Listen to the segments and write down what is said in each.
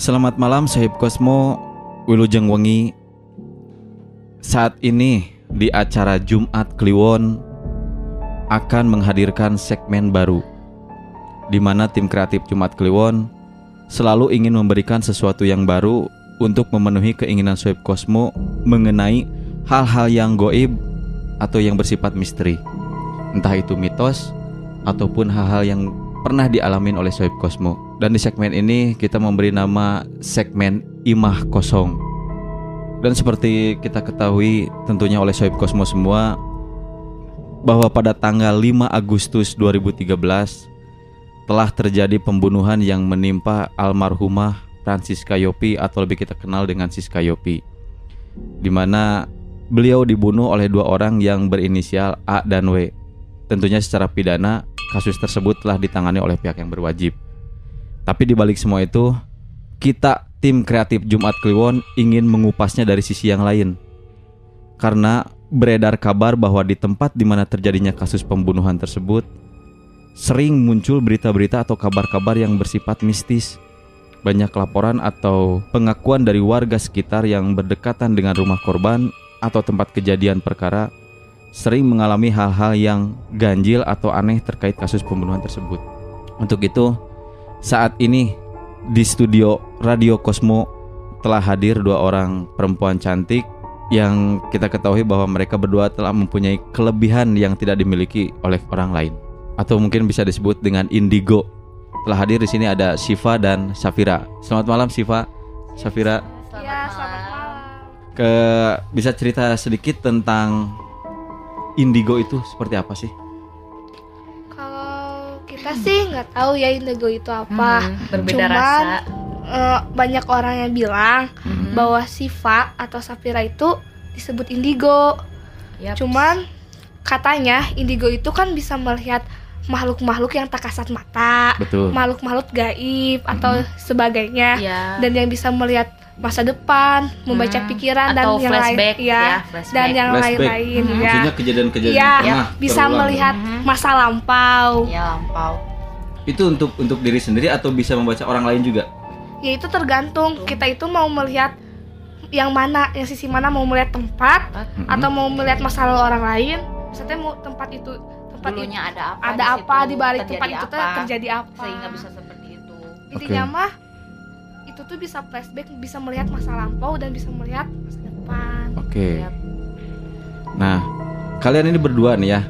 Selamat malam Sahib Kosmo, Wilujeng Wengi. Saat ini di acara Jumat Kliwon akan menghadirkan segmen baru, di mana tim kreatif Jumat Kliwon selalu ingin memberikan sesuatu yang baru untuk memenuhi keinginan Sahib Kosmo mengenai hal-hal yang goib atau yang bersifat misteri, entah itu mitos ataupun hal-hal yang pernah dialamin oleh Sahib Kosmo. Dan di segmen ini kita memberi nama segmen Imah Kosong. Dan seperti kita ketahui tentunya oleh Sahib Kosmo semua, bahwa pada tanggal 5 Agustus 2013 telah terjadi pembunuhan yang menimpa almarhumah Francisca Yopi atau lebih kita kenal dengan Siska Yopi, di mana beliau dibunuh oleh dua orang yang berinisial A dan W. Tentunya secara pidana kasus tersebut telah ditangani oleh pihak yang berwajib. Tapi di balik semua itu, kita tim kreatif Jumat Kliwon ingin mengupasnya dari sisi yang lain. Karena beredar kabar bahwa di tempat di mana terjadinya kasus pembunuhan tersebut sering muncul berita-berita atau kabar-kabar yang bersifat mistis. Banyak laporan atau pengakuan dari warga sekitar yang berdekatan dengan rumah korban atau tempat kejadian perkara sering mengalami hal-hal yang ganjil atau aneh terkait kasus pembunuhan tersebut. Untuk itu, saat ini di studio Radio Kosmo telah hadir dua orang perempuan cantik yang kita ketahui bahwa mereka berdua telah mempunyai kelebihan yang tidak dimiliki oleh orang lain, atau mungkin bisa disebut dengan indigo. Telah hadir di sini ada Syifa dan Safira. Selamat malam Syifa, Safira. Ya, selamat malam. Bisa cerita sedikit tentang indigo itu seperti apa sih? Kalau kita sih nggak tahu ya indigo itu apa. Berbeda Cuman, rasa. Banyak orang yang bilang bahwa Syifa atau Safira itu disebut indigo. Yaps. Cuman katanya indigo itu kan bisa melihat makhluk-makhluk yang tak kasat mata, Betul. makhluk-makhluk gaib atau sebagainya, Ya. dan yang bisa melihat masa depan, membaca pikiran dan Atau yang lain, flashback, ya, flashback. dan yang Flashback. lain-lain, ya. Maksudnya kejadian-kejadian Ya, pernah bisa terulang. melihat masa lampau. Ya, lampau. Itu untuk diri sendiri atau bisa membaca orang lain juga? Ya itu tergantung kita itu mau melihat yang mana, yang sisi mana, mau melihat tempat atau mau melihat masa lalu orang lain. Misalnya mau tempat itu Dulunya ada apa? ada di apa situ, di balik terjadi tempat itu tuh apa, terjadi apa. sehingga bisa seperti itu. Intinya mah itu tuh bisa flashback, bisa melihat masa lampau dan bisa melihat masa depan. Oke. Yap. Nah, kalian ini berdua nih ya,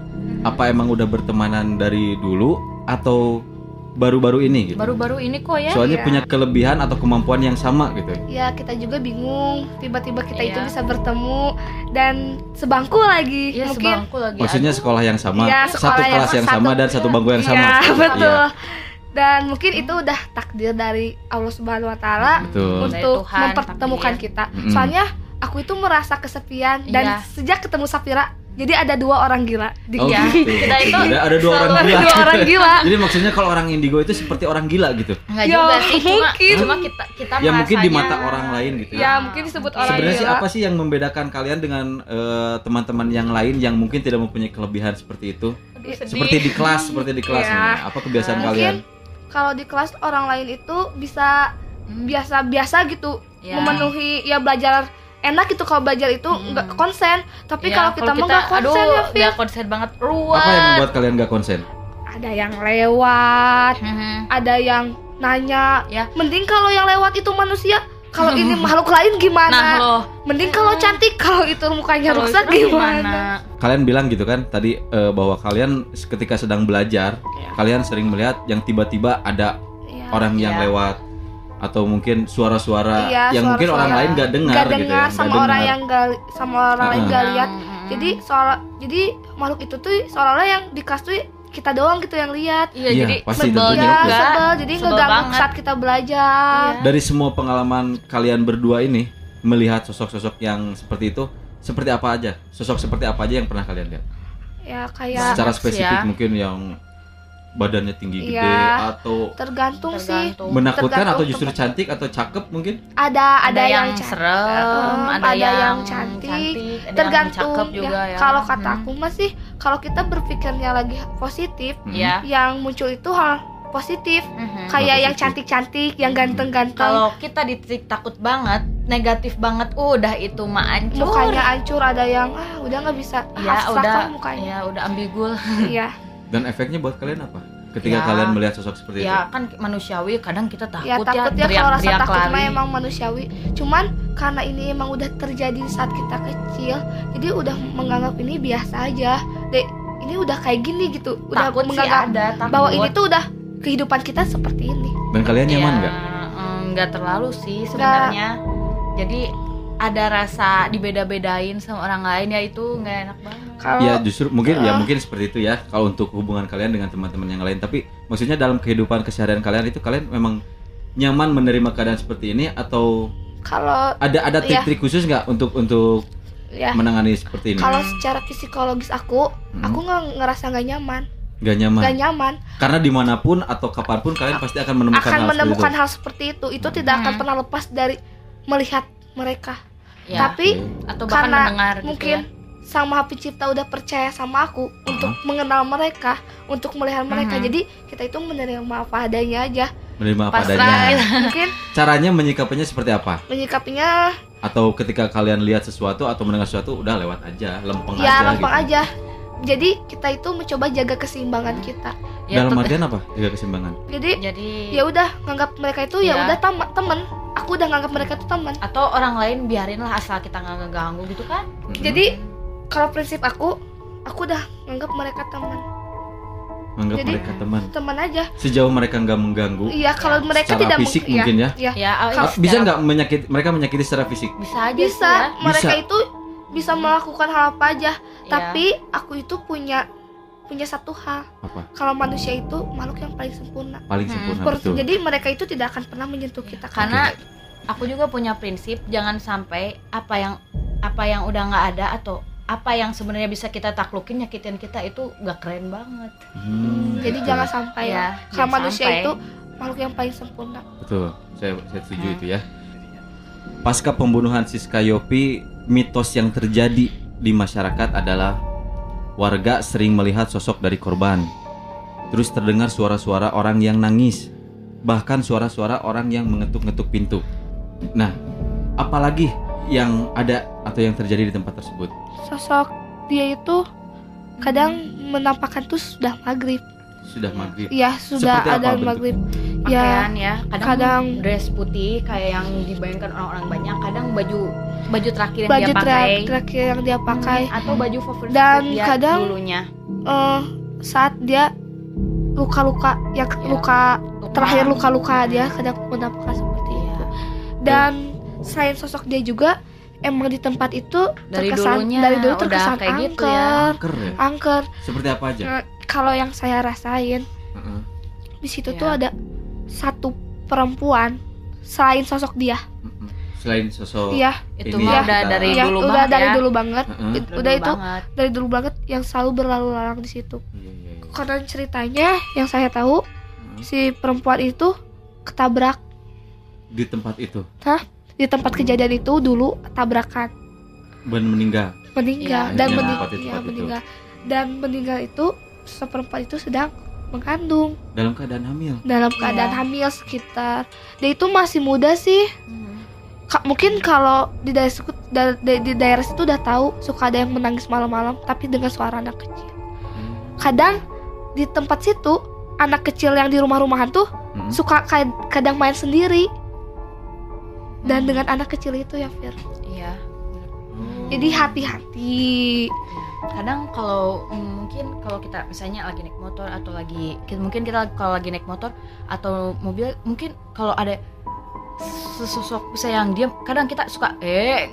apa emang udah bertemanan dari dulu atau baru-baru ini gitu? Baru-baru ini kok ya. Soalnya Iya. punya kelebihan atau kemampuan yang sama gitu. Ya kita juga bingung, tiba-tiba kita itu Iya. bisa bertemu dan sebangku lagi. Iya, Mungkin sebangku lagi. Maksudnya sekolah yang sama, Iya, satu sekolah kelas yang sama dan satu bangku yang sama. Iya, betul. Iya, Dan mungkin itu udah takdir dari Allah Subhanahu wa taala betul. Dari untuk Tuhan, mempertemukan takdir. kita. Mm-mm. Soalnya aku itu merasa kesepian dan Iya. sejak ketemu Safira, jadi ada dua orang gila di Oh, Iya. gitu. Kita itu ada dua orang Ada gila. dua orang gila. Jadi maksudnya kalau orang indigo itu seperti orang gila gitu. Enggak Ya, juga sih, mungkin. cuma kita Ya mungkin di merasanya- mata orang lain gitu ya. Ya mungkin disebut orang Sebenarnya sih gila. apa sih yang membedakan kalian dengan teman-teman yang lain yang mungkin tidak mempunyai kelebihan seperti itu? Sedih. Seperti di kelas Iya. nih. Apa kebiasaan kalian? Mungkin kalau di kelas orang lain itu bisa biasa-biasa gitu, Ya. memenuhi ya belajar enak gitu. Kalau belajar itu nggak konsen, tapi Ya, kalau kita mah nggak konsen aduh, ya, Fir. nggak konsen banget, ruwet. Apa yang membuat kalian gak konsen? Ada yang lewat, ada yang nanya. Ya. Mending kalau yang lewat itu manusia, kalau ini makhluk lain gimana? Nah loh, Mending kalau cantik, kalau itu mukanya kalau rusak itu gimana? Kalian bilang gitu kan tadi bahwa kalian ketika sedang belajar, Iya. kalian sering melihat yang tiba-tiba ada Iya. orang yang Iya. lewat atau mungkin suara-suara Iya, yang mungkin suara-suara. orang lain gak dengar Nggak gitu ya. dengar nggak sama dengar. orang yang nggak, sama orang lain nggak lihat. Jadi jadi makhluk itu tuh seolah-olah yang di kelas tuh kita doang gitu yang lihat. Iya, Iya, jadi pasti sebel tentunya Ya, itu. juga. sebel, jadi Sebel ngeganggu banget. saat kita belajar. Iya. Dari semua pengalaman kalian berdua ini melihat sosok-sosok yang seperti itu, seperti apa aja? Sosok seperti apa aja yang pernah kalian lihat? Ya kayak Secara Banyak sih spesifik ya. mungkin yang badannya tinggi gede Iya. atau tergantung sih. menakutkan atau tergantung justru tempat. cantik atau cakep mungkin? Ada yang serem, ada yang cantik, ada tergantung yang cakep juga ya. Kalau kata aku mah sih, kalau kita berpikirnya lagi positif, Ya. yang muncul itu hal positif. Mhm. Kayak yang Positif. cantik-cantik, yang ganteng-ganteng. Kalau kita di titik takut banget, negatif banget, udah itu mah hancur. Mukanya hancur, ada yang udah nggak bisa. Ya Abstrak udah, lah mukanya. ya udah ambigul. Iya. Dan efeknya buat kalian apa? Ketika Ya. kalian melihat sosok seperti itu. Ya kan manusiawi, kadang kita takut Ya takut ya, kalau rasa teriak-teriak takut mah lari. emang manusiawi. Cuman karena ini emang udah terjadi saat kita kecil, jadi udah menganggap ini biasa aja. Ini udah kayak gini gitu. Udah Takut sih menganggap ada, takut. bahwa ini tuh udah kehidupan kita seperti ini. Dan kalian nyaman Ya, nggak? Nggak terlalu sih sebenarnya. Jadi ada rasa dibeda-bedain sama orang lain, ya itu nggak enak banget. Kalau Ya justru mungkin seperti itu ya kalau untuk hubungan kalian dengan teman-teman yang lain. Tapi maksudnya dalam kehidupan keseharian kalian itu kalian memang nyaman menerima keadaan seperti ini atau kalau ada Iya. trik khusus nggak untuk ya menangani seperti ini? kalau secara psikologis aku nggak ngerasa nggak nyaman. Nggak nyaman. Nggak nyaman. Karena dimanapun atau kapanpun kalian pasti akan menemukan Akan hal menemukan seperti hal seperti itu. Itu tidak akan pernah lepas dari melihat mereka. Ya, Tapi atau bahkan karena mendengar gitu mungkin ya. Sang Maha Pencipta udah percaya sama aku untuk mengenal mereka, untuk melihat mereka. Jadi kita itu menerima apa adanya aja. Menerima apa Pasrah adanya. gitu. Mungkin Caranya menyikapinya seperti apa? menyikapinya Atau ketika kalian lihat sesuatu atau mendengar sesuatu udah lewat aja, lempeng ya aja lempeng gitu. aja. Jadi kita itu mencoba jaga keseimbangan kita. Ya, Dalam tet- artian apa? Jaga keseimbangan. Jadi jadi ya udah nganggap mereka itu ya Ya. udah teman. Aku udah nganggap mereka itu teman. atau orang lain biarin lah asal kita nggak ngeganggu gitu kan. Jadi kalau prinsip aku udah nganggap mereka teman. Menganggap jadi- mereka teman. Aja. Sejauh mereka nggak mengganggu. Iya, kalau mereka Secara tidak fisik mungkin ya? Iya. Ya, Ah, bisa nggak mereka menyakiti secara fisik? bisa aja sih Bisa, ya. mereka Bisa. itu bisa melakukan hal apa aja. Ya. Tapi aku itu punya satu hal. Apa? Kalau manusia itu makhluk yang paling sempurna. Paling sempurna Per- betul. Jadi mereka itu tidak akan pernah menyentuh kita. Karena aku juga punya prinsip jangan sampai apa yang udah nggak ada atau apa yang sebenarnya bisa kita taklukin nyakitin kita itu nggak keren banget. Jadi betul. jangan sampai Ya, kalau jangan manusia sampai. itu makhluk yang paling sempurna. Betul, saya setuju itu ya. Pasca pembunuhan Siska Yopi, mitos yang terjadi di masyarakat adalah warga sering melihat sosok dari korban. Terus terdengar suara-suara orang yang nangis, bahkan suara-suara orang yang mengetuk-ngetuk pintu. Nah, apalagi yang ada atau yang terjadi di tempat tersebut? Sosok dia itu kadang menampakkan tuh sudah maghrib. Sudah maghrib. Ya, sudah Seperti apa ada bentuk? maghrib. Ya, Pakaian ya, kadang kadang- dress putih kayak yang dibayangkan orang-orang banyak, kadang baju terakhir yang baju dia pakai terakhir yang dia pakai. atau baju favorit Dan dia kadang- dulunya. Saat dia luka-luka yang Ya. luka terakhir luka-luka dia kadang menampakkan seperti Iya. itu. Dan selain sosok dia juga emang di tempat itu Dari terkesan dulunya dari dulu udah terkesan kayak angker, gitu ya. Angker ya? angker. Seperti apa aja? Kalau yang saya rasain Heeh. di situ Ya. tuh ada satu perempuan selain sosok dia. Heeh. Selain sosok Iya, Itu ini mah ya, udah kita- dari ya, dulu udah banget dari ya. dulu banget. Heeh. Udah Dulu itu banget. dari dulu banget yang selalu berlalu lalang di situ. Iya, iya, iya. Karena ceritanya yang saya tahu si perempuan itu ketabrak Di tempat itu di tempat kejadian itu dulu tabrakan, dan meninggal. meninggal Iya, dan iya. meninggal, Tempat itu. meninggal dan meninggal itu seperempat itu sedang mengandung Dalam keadaan hamil. dalam keadaan hamil sekitar dia itu masih muda sih. Mungkin kalau di daerah di daerah situ udah tahu suka ada yang menangis malam-malam tapi dengan suara anak kecil. Kadang di tempat situ anak kecil yang di rumah-rumahan tuh Mm-mm. suka kadang main sendiri dan dengan anak kecil itu ya Fir. Iya. Jadi hati-hati. Kadang kalau mungkin kalau kita misalnya lagi naik motor atau mungkin kita kalau lagi naik motor atau mobil, mungkin kalau ada sesosok yang diam, kadang kita suka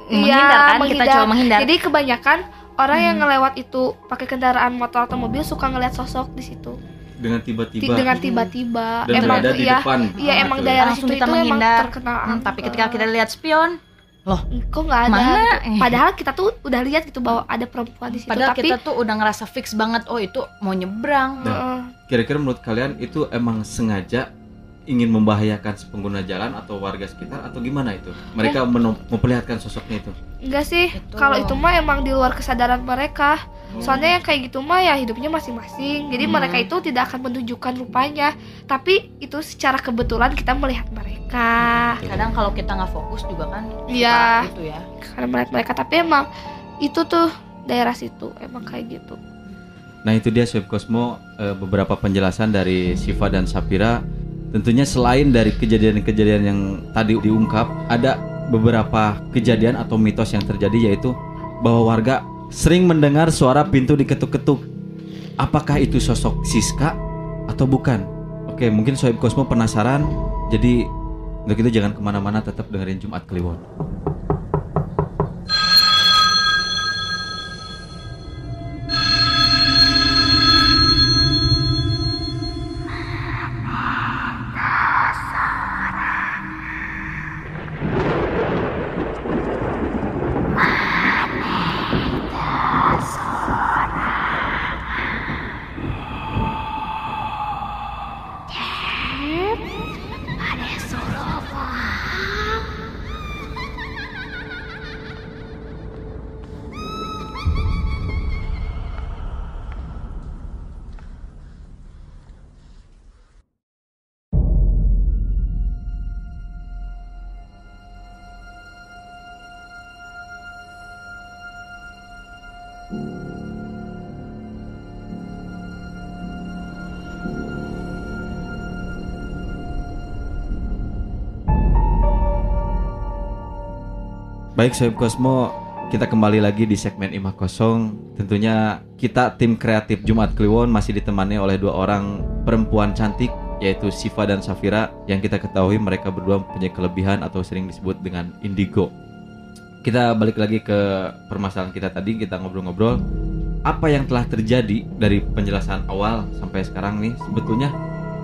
menghindar kan, kita coba menghindar. Jadi kebanyakan orang yang ngelewat itu pakai kendaraan motor atau mobil suka ngeliat sosok di situ. Dengan tiba-tiba Dengan tiba-tiba dan emang berada di ya, depan. iya emang Gitu. daerah Langsung situ kita itu emang menghindar. terkenal Tapi angker. ketika kita lihat spion, kok nggak ada Mana? gitu. Padahal kita tuh udah lihat gitu bahwa ada perempuan di situ padahal tapi kita tuh udah ngerasa fix banget, oh itu mau nyebrang. Nah, kira-kira menurut kalian itu emang sengaja ingin membahayakan pengguna jalan atau warga sekitar atau gimana itu? Mereka memperlihatkan sosoknya itu. Enggak sih, Betul. kalau itu mah emang di luar kesadaran mereka. Soalnya yang kayak gitu mah ya hidupnya masing-masing. Jadi mereka itu tidak akan menunjukkan rupanya, tapi itu secara kebetulan kita melihat mereka. Kadang kalau kita nggak fokus juga kan Iya. suka gitu ya. Karena melihat mereka, tapi emang itu tuh daerah situ emang kayak gitu. Nah itu dia Sobat Cosmo, beberapa penjelasan dari Syifa dan Safira. Tentunya selain dari kejadian-kejadian yang tadi diungkap, ada beberapa kejadian atau mitos yang terjadi, yaitu bahwa warga sering mendengar suara pintu diketuk-ketuk. Apakah itu sosok Siska atau bukan? Oke, mungkin Sobat Cosmo penasaran. Jadi untuk itu jangan kemana-mana, tetap dengerin Jumat Kliwon. Baik Sobat Cosmo, kita kembali lagi di segmen Imah Kosong. Tentunya kita tim kreatif Jumat Kliwon masih ditemani oleh dua orang perempuan cantik, yaitu Syifa dan Safira, yang kita ketahui mereka berdua punya kelebihan atau sering disebut dengan indigo. Kita balik lagi ke permasalahan kita tadi, kita ngobrol-ngobrol apa yang telah terjadi dari penjelasan awal sampai sekarang nih. Sebetulnya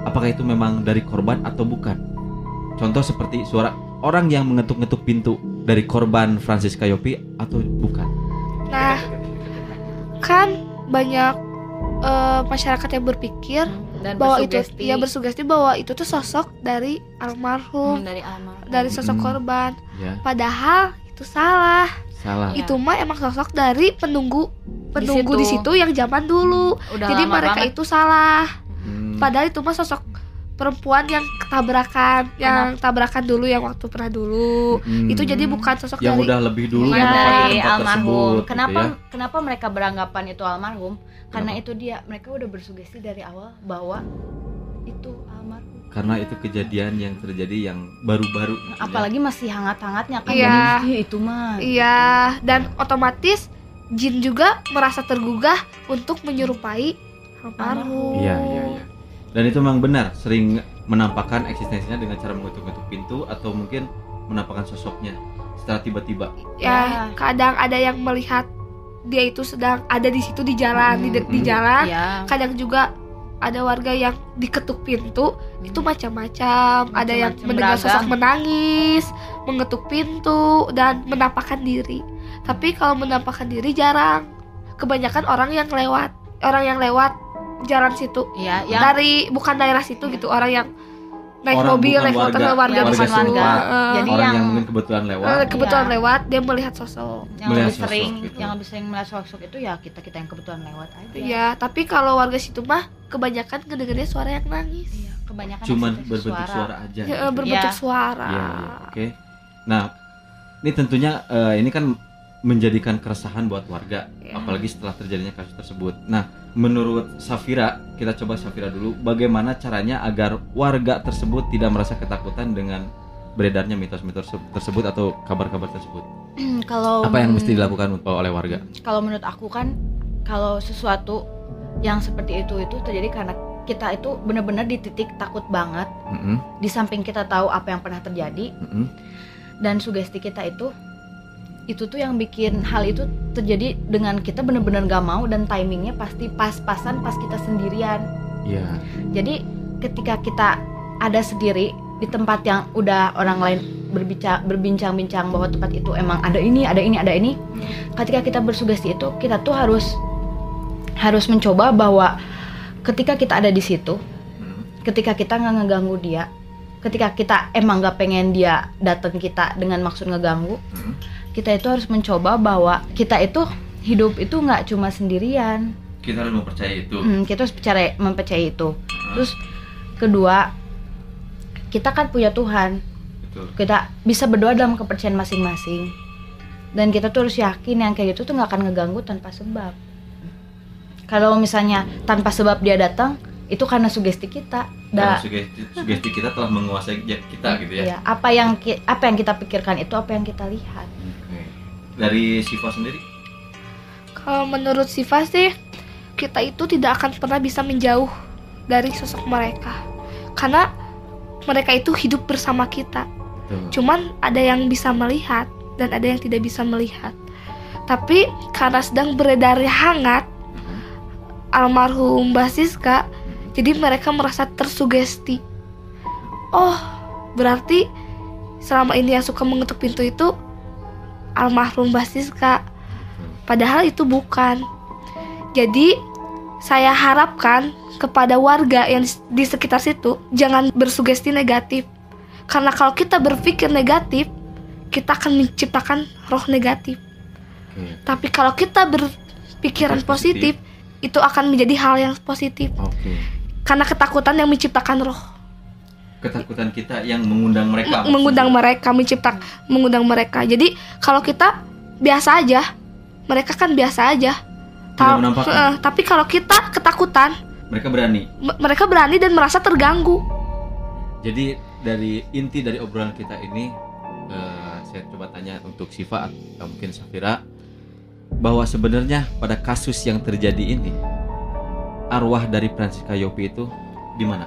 apakah itu memang dari korban atau bukan? Contoh seperti suara orang yang mengetuk-ngetuk pintu dari korban Francisca Yopi atau bukan? Nah, kan banyak masyarakat yang berpikir Dan bahwa itu bersugesti. ya bersugesti bahwa itu tuh sosok dari almarhum, dari almarhum. dari sosok korban. Ya, Padahal itu salah. salah. Ya. Itu mah emang sosok dari penunggu situ. di situ yang zaman dulu. Udah Jadi lama mereka banget. itu salah. Hmm. Padahal itu mah sosok perempuan yang tabrakan, yang tabrakan dulu, yang waktu pernah dulu. Hmm. Itu jadi bukan sosok yang dari udah lebih dulu Iya. menempati dari tempat almarhum. tersebut, Kenapa gitu ya. kenapa mereka beranggapan itu almarhum? Karena Kenapa? itu dia, mereka udah bersugesti dari awal bahwa itu almarhum. Karena itu kejadian yang terjadi yang baru-baru. gitu ya. Apalagi masih hangat-hangatnya kan. Iya. Jadi, itu mah. Iya, dan otomatis jin juga merasa tergugah untuk menyerupai almarhum. Iya, iya, iya. Dan itu memang benar, sering menampakkan eksistensinya dengan cara mengetuk-ngetuk pintu atau mungkin menampakkan sosoknya secara tiba-tiba. Ya, kadang ada yang melihat dia itu sedang ada di situ di jalan, di jalan. Iya. Kadang juga ada warga yang diketuk pintu, itu macam-macam. Ada yang Macam-macam mendengar beragam. sosok menangis, mengetuk pintu dan menampakkan diri. Tapi kalau menampakkan diri jarang. Kebanyakan orang yang lewat jalan situ. Iya, yang Dari bukan daerah situ gitu, orang yang naik Orang mobil, bukan naik motor, warga- warga Ya, di bukan situ. warga. Heeh. Jadi Orang yang yang- mungkin kebetulan lewat. Kebetulan Iya. lewat, dia melihat sosok. yang melihat lebih sosok sering gitu. yang lebih sering melihat sosok itu ya kita yang kebetulan lewat aja. Iya, tapi kalau warga situ mah kebanyakan kedengarannya suara yang nangis. Iya, kebanyakan Cuman eksistensi berbentuk suara aja. Ya, gitu. berbentuk Iya. suara. Iya, iya, oke. Nah, ini tentunya ini kan menjadikan keresahan buat warga, Iya. apalagi setelah terjadinya kasus tersebut. Nah, menurut Safira, kita coba Safira dulu, bagaimana caranya agar warga tersebut tidak merasa ketakutan dengan beredarnya mitos-mitos tersebut atau kabar-kabar tersebut? Kalau Apa yang mesti dilakukan oleh warga? Kalau menurut aku kan, kalau sesuatu yang seperti itu terjadi karena kita itu benar-benar di titik takut banget, Mm-mm, di samping kita tahu apa yang pernah terjadi mm-mm. dan sugesti kita itu tuh yang bikin hal itu terjadi dengan kita benar-benar gak mau, dan timingnya pasti pas-pasan pas kita sendirian. Iya. Jadi ketika kita ada sendiri di tempat yang udah orang lain berbincang-bincang bahwa tempat itu emang ada ini, ketika kita bersugesti itu, kita tuh harus mencoba bahwa ketika kita ada di situ, Mm. ketika kita nggak ngeganggu dia, ketika kita emang nggak pengen dia datang kita dengan maksud ngeganggu, kita itu harus mencoba bahwa kita itu hidup itu nggak cuma sendirian. Kita harus mempercayai itu. Kita harus mempercayai itu. Terus kedua, kita kan punya Tuhan. Betul. Kita bisa berdoa dalam kepercayaan masing-masing. Dan kita tuh harus yakin yang kayak gitu tuh nggak akan ngeganggu tanpa sebab. Kalau misalnya tanpa sebab dia datang, itu karena sugesti kita. Karena sugesti kita telah menguasai kita gitu ya. Iya, apa yang kita pikirkan itu apa yang kita lihat. Oke. Dari Siva sendiri? Kalau menurut Siva sih, kita itu tidak akan pernah bisa menjauh dari sosok mereka. Karena mereka itu hidup bersama kita. Betul. Cuman ada yang bisa melihat dan ada yang tidak bisa melihat. Tapi karena sedang beredar hangat almarhum Mbak Siska, jadi mereka merasa tersugesti. Oh, berarti selama ini yang suka mengetuk pintu itu almarhum Mbak Siska. Padahal itu bukan. Jadi saya harapkan kepada warga yang di sekitar situ jangan bersugesti negatif. Karena kalau kita berpikir negatif, kita akan menciptakan roh negatif. Tapi kalau kita berpikiran positif, itu akan menjadi hal yang positif. Karena ketakutan yang menciptakan roh. Ketakutan kita yang mengundang mereka. Mengundang mereka. Jadi kalau kita biasa aja, mereka kan biasa aja. Tapi kalau kita ketakutan, mereka berani dan merasa terganggu. Jadi dari inti dari obrolan kita ini, saya coba tanya untuk Siva atau mungkin Safira, bahwa sebenarnya pada kasus yang terjadi ini, arwah dari Francisca Yopi itu di mana?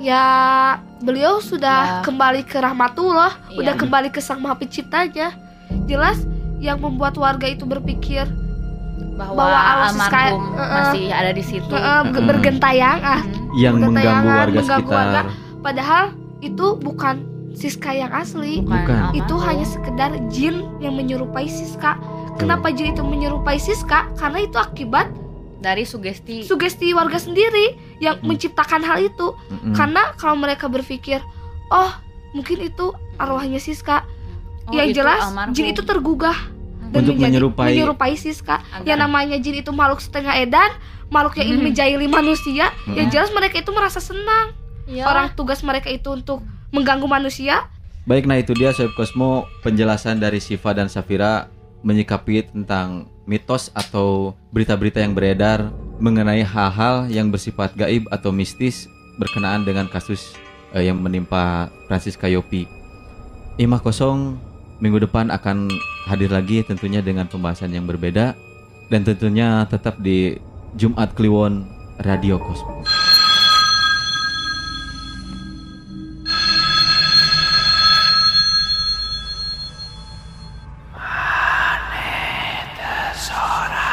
Ya, beliau sudah kembali ke rahmatullah, udah kembali ke Sang Maha Penciptanya. Jelas yang membuat warga itu berpikir bahwa almarhum masih ada di situ, bergentayang yang mengganggu warga sekitar. Padahal itu bukan Siska yang asli. Bukan. Itu hanya sekedar jin yang menyerupai Siska. Kenapa jin itu menyerupai Siska? Karena itu akibat dari sugesti warga sendiri yang menciptakan hal itu. Karena kalau mereka berpikir, oh mungkin itu arwahnya Siska, yang jelas almarhum. Jin itu tergugah dan untuk menyerupai Siska. Yang namanya jin itu makhluk setengah edan, makhluk yang ingin menjahili manusia. Yang jelas mereka itu merasa senang. Orang tugas mereka itu untuk mengganggu manusia. Baik, nah itu dia Sohib Cosmo, penjelasan dari Siva dan Safira menyikapi tentang mitos atau berita-berita yang beredar mengenai hal-hal yang bersifat gaib atau mistis berkenaan dengan kasus yang menimpa Francisca Yopi. Imah Kosong minggu depan akan hadir lagi tentunya dengan pembahasan yang berbeda, dan tentunya tetap di Jumat Kliwon Radio Cosmo. Sora.